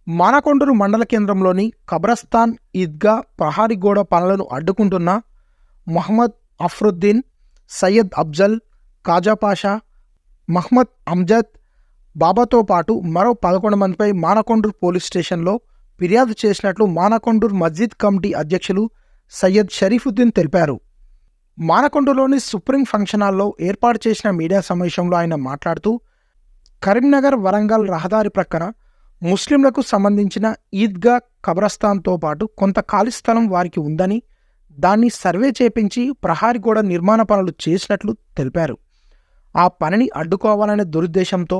మానకొండూరు మండల కేంద్రంలోని కబ్రస్థాన్ ఈద్గా ప్రహారీ గోడ పనులను అడ్డుకుంటున్న మహ్మద్ అఫ్రుద్దీన్, సయ్యద్ అఫ్జల్, కాజాపాషా, మహ్మద్ అమ్జద్ బాబాతో పాటు మరో 11 మందిపై మానకొండూరు పోలీస్ స్టేషన్లో ఫిర్యాదు చేసినట్లు మానకొండూరు మస్జిద్ కమిటీ అధ్యక్షులు సయ్యద్ షరీఫుద్దీన్ తెలిపారు. మానకొండూరులోని సుప్రీం ఫంక్షన్ హాల్లో ఏర్పాటు చేసిన మీడియా సమావేశంలో ఆయన మాట్లాడుతూ, కరీంనగర్ వరంగల్ రహదారి ప్రక్కన ముస్లింలకు సంబంధించిన ఈద్గా కబ్రస్థాన్తో పాటు కొంత ఖాళీ స్థలం వారికి ఉందని, దాన్ని సర్వే చేపించి ప్రహారీ గోడ నిర్మాణ పనులు చేసినట్లు తెలిపారు. ఆ పనిని అడ్డుకోవాలనే దురుద్దేశంతో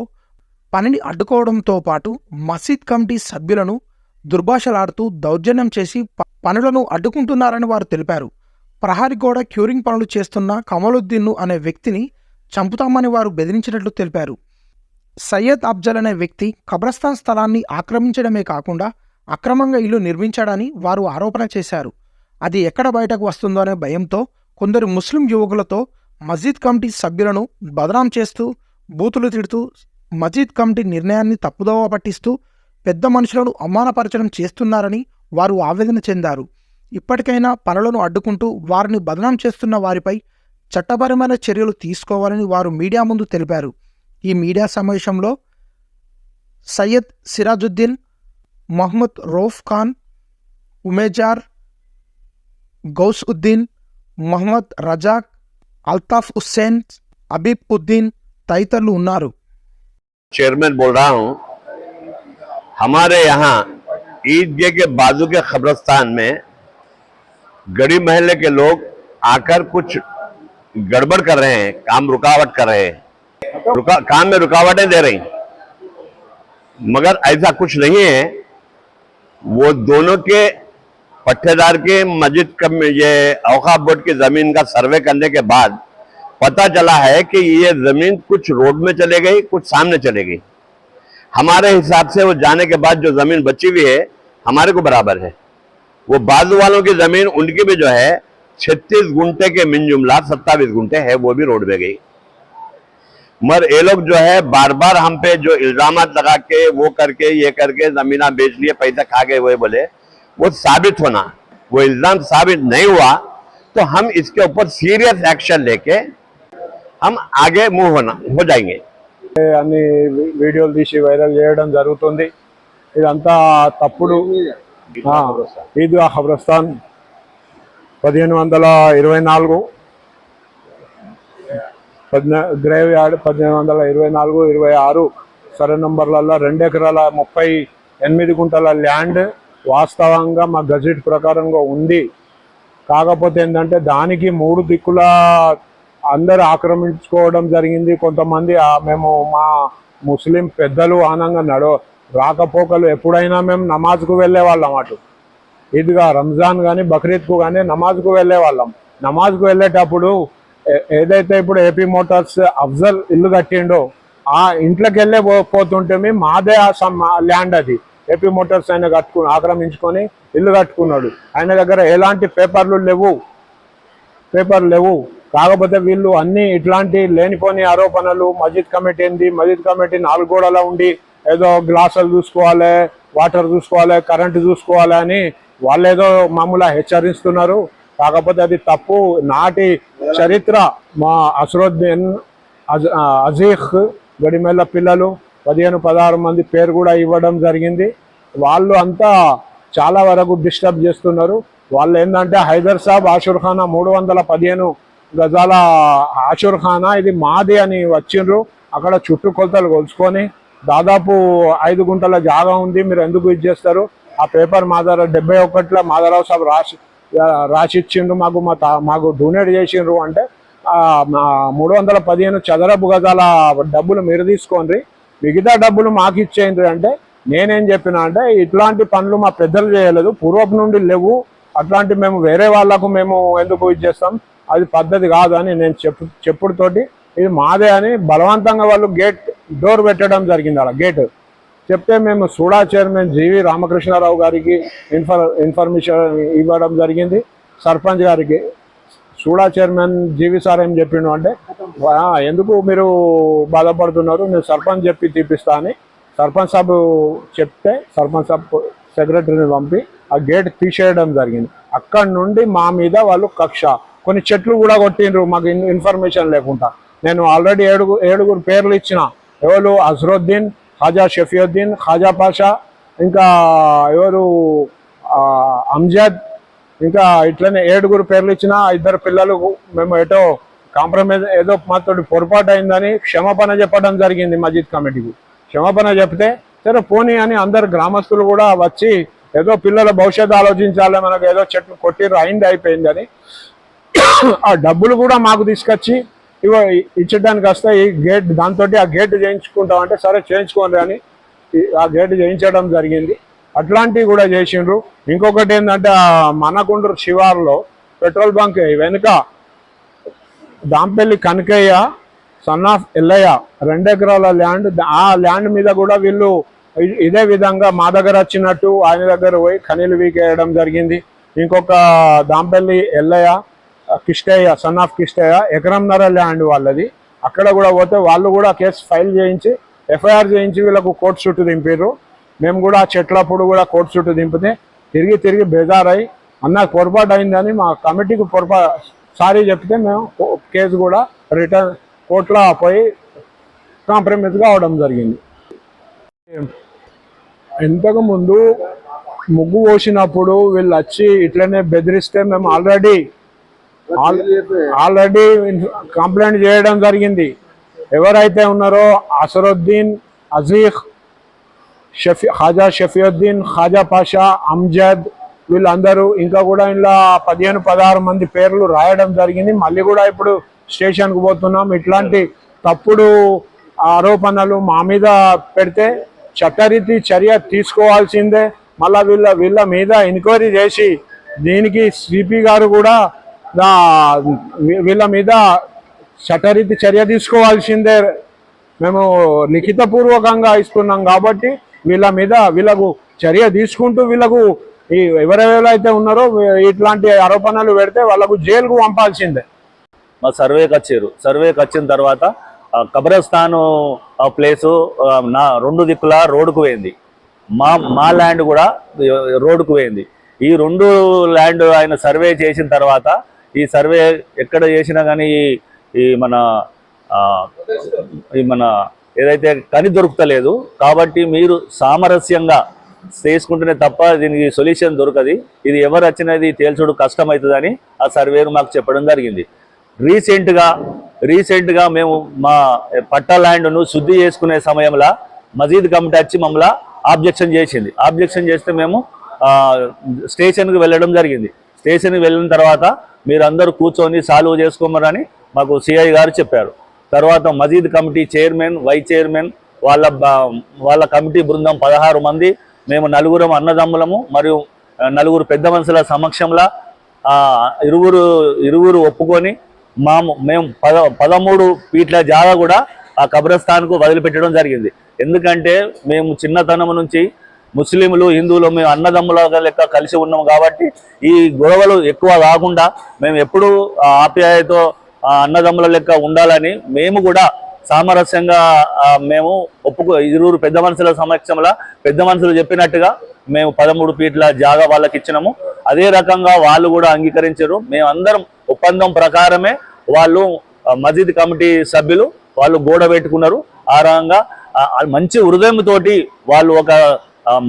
పనిని అడ్డుకోవడంతో పాటు మసీద్ కమిటీ సభ్యులను దుర్భాషలాడుతూ దౌర్జన్యం చేసి పనులను అడ్డుకుంటున్నారని వారు తెలిపారు. ప్రహారీ గోడ క్యూరింగ్ పనులు చేస్తున్న కమలుద్దీన్ను అనే వ్యక్తిని చంపుతామని వారు బెదిరించినట్లు తెలిపారు. సయ్యద్ అఫ్జల్ అనే వ్యక్తి కబ్రస్థాన్ స్థలాన్ని ఆక్రమించడమే కాకుండా అక్రమంగా ఇల్లు నిర్మించాడని వారు ఆరోపణ చేశారు. అది ఎక్కడ బయటకు వస్తుందో అనే భయంతో కొందరు ముస్లిం యువకులతో మస్జిద్ కమిటీ సభ్యులను బదనాం చేస్తూ, బూతులు తిడుతూ, మస్జిద్ కమిటీ నిర్ణయాన్ని తప్పుదోవ పట్టిస్తూ పెద్ద మనుషులను అవమానపరచడం చేస్తున్నారని వారు ఆవేదన చెందారు. ఇప్పటికైనా పనులను అడ్డుకుంటూ వారిని బదనాం చేస్తున్న వారిపై చట్టపరమైన చర్యలు తీసుకోవాలని వారు మీడియా ముందు తెలిపారు. ఈ మీడియా సమావేశంలో సయ్యద్ సిరాజుద్దీన్, మహ్మద్ రౌఫ్ ఖాన్, ఉమేజార్, గౌస్ ఉద్దీన్, మహ్మద్ రజాక్, అల్తాఫ్ హుస్సేన్, అబీబ్ ఉద్దీన్ తదితరులు ఉన్నారు. चेयरमैन बोल रहा हूं। हमारे यहाँ ईदगाह के बाजू के कब्रिस्तान में गड़ी महल्ले के लोग आकर कुछ गड़बड़ कर रहे हैं, काम रुकावट कर रहे हैं, काम में रुकावटें दे रही, मगर ऐसा कुछ नहीं है। वो दोनों के पट्टेदार के मस्जिद ये औकाफ बोर्ड की जमीन का सर्वे करने के बाद पता चला है कि ये जमीन कुछ रोड में चले गई, कुछ सामने चले गई। हमारे हिसाब से वो जाने के बाद जो जमीन बची हुई है हमारे को बराबर है। वो बाजू वालों की जमीन उनकी भी जो है 36 गुंठे के मिन जुमला 27 गुंठे है, वो भी रोड में गई। मगर ये लोग जो है बार बार हम पे जो इल्जामात लगा के वो करके ये करके जमीना बेच लिए, पैसा खा गए, वो बोले वो साबित होना, वो इल्जाम साबित नहीं हुआ तो हम इसके ऊपर सीरियस एक्शन लेके हम आगे मूव हो जाएंगे। అన్ని వీడియోలు తీసి వైరల్ చేయడం జరుగుతుంది. ఇదంతా తప్పుడు. Eidgah Qabristan 1524 grave yard 1524, 26 survey నంబర్లలో 2 ఎకరాల 38 గుంటల ల్యాండ్ వాస్తవంగా మా గజెట్ ప్రకారంగా ఉంది. కాకపోతే ఏంటంటే దానికి 3 దిక్కుల అందరు ఆక్రమించుకోవడం జరిగింది. కొంతమంది మేము మా ముస్లిం పెద్దలు ఆనంగా రాకపోకలు ఎప్పుడైనా మేము నమాజ్కు వెళ్ళే వాళ్ళం. అటు ఈద్గా రంజాన్ కానీ బక్రీద్కు కానీ నమాజ్కు వెళ్ళే వాళ్ళం. నమాజ్కు వెళ్ళేటప్పుడు ఏదైతే ఇప్పుడు ఏపీ మోటార్స్ అఫ్జల్ ఇల్లు కట్టిండో ఆ ఇంట్లోకి వెళ్ళే పోతుంటే మాదే ల్యాండ్ అది. ఏపీ మోటార్స్ ఆయన ఆక్రమించుకొని ఇల్లు కట్టుకున్నాడు. ఆయన దగ్గర ఎలాంటి పేపర్లు లేవు. కాకపోతే వీళ్ళు అన్ని ఇట్లాంటి లేనిపోని ఆరోపణలు, మస్జిద్ కమిటీ ఏంది, మస్జిద్ కమిటీ 4 గోడలా ఉండి ఏదో గ్లాసులు చూసుకోవాలి, వాటర్ చూసుకోవాలి, కరెంటు చూసుకోవాలి అని వాళ్ళు ఏదో మామూలుగా హెచ్చరిస్తున్నారు. కాకపోతే అది తప్పు. నాటి చరిత్ర మా అసరుద్దీన్, అజీఖ్ గడిమెల్ల పిల్లలు 15-16 మంది పేరు కూడా ఇవ్వడం జరిగింది. వాళ్ళు అంతా చాలా వరకు డిస్టర్బ్ చేస్తున్నారు. వాళ్ళు ఏంటంటే హైదర్ సాబ్ ఆషుర్ఖానా 315 గజాల ఆషుర్ఖానా ఇది మాది అని వచ్చిండ్రు. అక్కడ చుట్టుకొలతలు కొలుచుకొని దాదాపు 5 గుంటల జాగా ఉంది, మీరు ఎందుకు ఇది చేస్తారు? ఆ పేపర్ మా దగ్గర 71లో మాధవరావు సాబ్ రాసిచ్చిండ్రు, మాకు డొనేట్ చేసిండ్రు. అంటే 315 చదరపు గజాల డబ్బులు మీరు తీసుకోండి, మిగతా డబ్బులు మాకు ఇచ్చేయండి. అంటే నేనేం చెప్పినా అంటే ఇట్లాంటి పనులు మా పెద్దలు చేయలేదు, పూర్వపు నుండి లేవు, అట్లాంటి మేము వేరే వాళ్ళకు మేము ఎందుకు ఇది చేస్తాం, అది పద్ధతి కాదు అని నేను చెప్పుడుతోటి ఇది మాదే అని బలవంతంగా వాళ్ళు డోర్ పెట్టడం జరిగింది. అలా గేట్ చెప్తే మేము సూడా చైర్మన్ జీవి రామకృష్ణారావు గారికి ఇన్ఫర్మేషన్ ఇవ్వడం జరిగింది. సర్పంచ్ గారికి సూడా చైర్మన్ జీవి సార్ ఏం చెప్పిండు అంటే ఎందుకు మీరు బాధపడుతున్నారు, నేను సర్పంచ్ చెప్పి తీపిస్తా అని సర్పంచ్ సాబ్ చెప్తే సర్పంచ్ సాబ్ సెక్రటరీని పంపి ఆ గేట్ తీసేయడం జరిగింది. అక్కడి నుండి మా మీద వాళ్ళు కక్ష, కొన్ని చెట్లు కూడా కొట్టిండ్రు మాకు ఇన్ఫర్మేషన్ లేకుండా. నేను ఆల్రెడీ ఏడుగురు పేర్లు ఇచ్చిన. ఎవరు? అజరుద్దీన్, ఖాజా షఫీయుద్దీన్, ఖాజా పాషా, ఇంకా ఎవరు అమ్జద్, ఇంకా ఇట్లనే 7 పేర్లు ఇచ్చిన. 2 పిల్లలు మేము ఏటో కాంప్రమైజ్ ఏదో మాతోటి పొరపాటు అయిందని క్షమాపణ చెప్పడం జరిగింది. మస్జిద్ కమిటీకి క్షమాపణ చెప్తే సరే పోనీ అని అందరు గ్రామస్తులు కూడా వచ్చి ఏదో పిల్లల భవిష్యత్తు ఆలోచించాలి, మనకు ఏదో చెట్లు కొట్టిర్రు అయిపోయింది అని ఆ డబ్బులు కూడా మాకు తీసుకొచ్చి ఇచ్చడానికి వస్తే ఈ గేట్ దాంతో ఆ గేట్ చేయించుకుంటాం అంటే సరే చేయించుకోండి అని ఆ గేట్ చేయించడం జరిగింది. అట్లాంటివి కూడా చేసిండ్రు. ఇంకొకటి ఏంటంటే మనకుండ్రు శివార్లో పెట్రోల్ బంక్ వెనుక దాంపల్లి కనకయ్య సన్ ఆఫ్ ఎల్లయ్య 2 ఎకరాల ల్యాండ్, ఆ ల్యాండ్ మీద కూడా వీళ్ళు ఇదే విధంగా మా దగ్గర వచ్చినట్టు ఆయన దగ్గర పోయి ఖనీలు వీకేయడం జరిగింది. ఇంకొక దాంపల్లి ఎల్లయ్య కిష్టయ్య సన్ ఆఫ్ కిష్టయ్య 1.5 ఎకరం ల్యాండ్ వాళ్ళది. అక్కడ కూడా పోతే వాళ్ళు కూడా కేసు ఫైల్ చేయించి ఎఫ్ఐఆర్ చేయించి వీళ్ళకు కోర్టు చుట్టూ దింపారు. మేము కూడా చెట్లప్పుడు కూడా కోర్టు చుట్టూ దింపితే తిరిగి బేజారై అన్న పొరపాటు అయిందని మా కమిటీకి సారీ చెప్తే మేము కేసు కూడా రిటర్న్ కోర్టులో పోయి కాంప్రమైజ్గా అవడం జరిగింది. ఇంతకు ముందు ముగ్గు పోసినప్పుడు వీళ్ళు వచ్చి ఇట్లనే బెదిరిస్తే మేము ఆల్రెడీ కంప్లైంట్ చేయడం జరిగింది. ఎవరైతే ఉన్నారో అసరుద్దీన్, అజీఖ్, ఖాజా షఫీయుద్దీన్, ఖాజా పాషా, అమ్జద్ వీళ్ళందరూ ఇంకా కూడా ఇలా 15-16 మంది పేర్లు రాయడం జరిగింది. మళ్ళీ కూడా ఇప్పుడు స్టేషన్కు పోతున్నాం. ఇట్లాంటి తప్పుడు ఆరోపణలు మా మీద పెడితే చట్టరీతి చర్య తీసుకోవాల్సిందే. మళ్ళా వీళ్ళ మీద ఎంక్వైరీ చేసి దీనికి సిపి గారు కూడా వీళ్ళ మీద చట్టరీతి చర్య తీసుకోవాల్సిందే. మేము లిఖితపూర్వకంగా ఇస్తున్నాం కాబట్టి వీళ్ళకు చర్య తీసుకుంటూ వీళ్ళకు ఎవరెవరైతే ఉన్నారో ఇట్లాంటి ఆరోపణలు పెడితే వాళ్ళకు జైలుకు పంపాల్సిందే. మా సర్వేకి వచ్చారు. సర్వేకి వచ్చిన తర్వాత కబ్రస్థాను ప్లేసు 2 దిక్కుల రోడ్డుకు పోయింది. మా ల్యాండ్ కూడా రోడ్డుకు పోయింది. ఈ 2 ల్యాండ్ ఆయన సర్వే చేసిన తర్వాత ఈ సర్వే ఎక్కడ చేసినా కానీ ఈ మన ఏదైతే కని దొరుకుతలేదు. కాబట్టి మీరు సామరస్యంగా చేసుకుంటేనే తప్ప దీనికి సొల్యూషన్ దొరకది. ఇది ఎవరు వచ్చినది తేల్చుడు కష్టమవుతుందని ఆ సర్వేను మాకు చెప్పడం జరిగింది. రీసెంట్గా మేము మా పట్టా ల్యాండ్ను శుద్ధి చేసుకునే సమయంలో మసీద్ కమిటీ వచ్చి మమ్మల్ని ఆబ్జెక్షన్ చేసింది. ఆబ్జెక్షన్ చేస్తే మేము స్టేషన్కి వెళ్ళడం జరిగింది. స్టేషన్కి వెళ్ళిన తర్వాత మీరందరూ కూర్చొని సాల్వ్ చేసుకోమని మాకు సిఐ గారు చెప్పారు. తర్వాత మసీద్ కమిటీ చైర్మన్, వైస్ చైర్మన్ వాళ్ళ కమిటీ బృందం 16 మంది, మేము 4 అన్నదమ్ములము మరియు 4 పెద్ద మనుషుల సమక్షంలో ఇరువురు ఒప్పుకొని మేము 13 ఫీట్ల జాగా కూడా ఆ కబ్రస్థాన్కు వదిలిపెట్టడం జరిగింది. ఎందుకంటే మేము చిన్నతనం నుంచి ముస్లింలు, హిందువులు మేము అన్నదమ్ముల లెక్క కలిసి ఉన్నాము కాబట్టి ఈ గొడవలు ఎక్కువ కాకుండా మేము ఎప్పుడూ ఆప్యాయతో అన్నదమ్ముల లెక్క ఉండాలని మేము కూడా సామరస్యంగా మేము ఇరువురు పెద్ద మనుషుల సమక్షంలో పెద్ద మనుషులు చెప్పినట్టుగా మేము 13 ఫీట్ల జాగా వాళ్ళకి ఇచ్చినాము. అదే రకంగా వాళ్ళు కూడా అంగీకరించారు. మేమందరం ఒప్పందం ప్రకారమే వాళ్ళు మసీద్ కమిటీ సభ్యులు వాళ్ళు గోడ పెట్టుకున్నారు. ఆ రకంగా మంచి హృదయంతోటి వాళ్ళు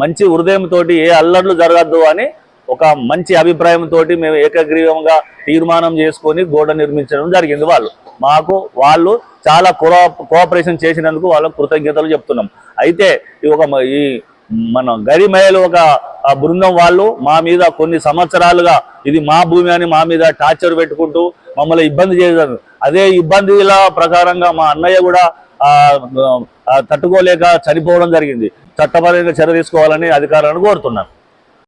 మంచి హృదయంతోటి ఏ అల్లర్లు జరగద్దు అని ఒక మంచి అభిప్రాయంతో మేము ఏకగ్రీవంగా తీర్మానం చేసుకొని గోడ నిర్మించడం జరిగింది. వాళ్ళు చాలా కోఆపరేషన్ చేసినందుకు వాళ్ళకు కృతజ్ఞతలు చెప్తున్నాం. అయితే ఈ మన గరిమేలు ఒక బృందం వాళ్ళు మా మీద కొన్ని సంవత్సరాలుగా ఇది మా భూమి అని మా మీద టార్చర్ పెట్టుకుంటూ మమ్మల్ని ఇబ్బంది చేశారు. అదే ఇబ్బందిల ప్రకారంగా మా అన్నయ్య కూడా తట్టుకోలేక చనిపోవడం జరిగింది. చట్టపరంగా చర్య తీసుకోవాలని అధికారులను కోరుతున్నాను.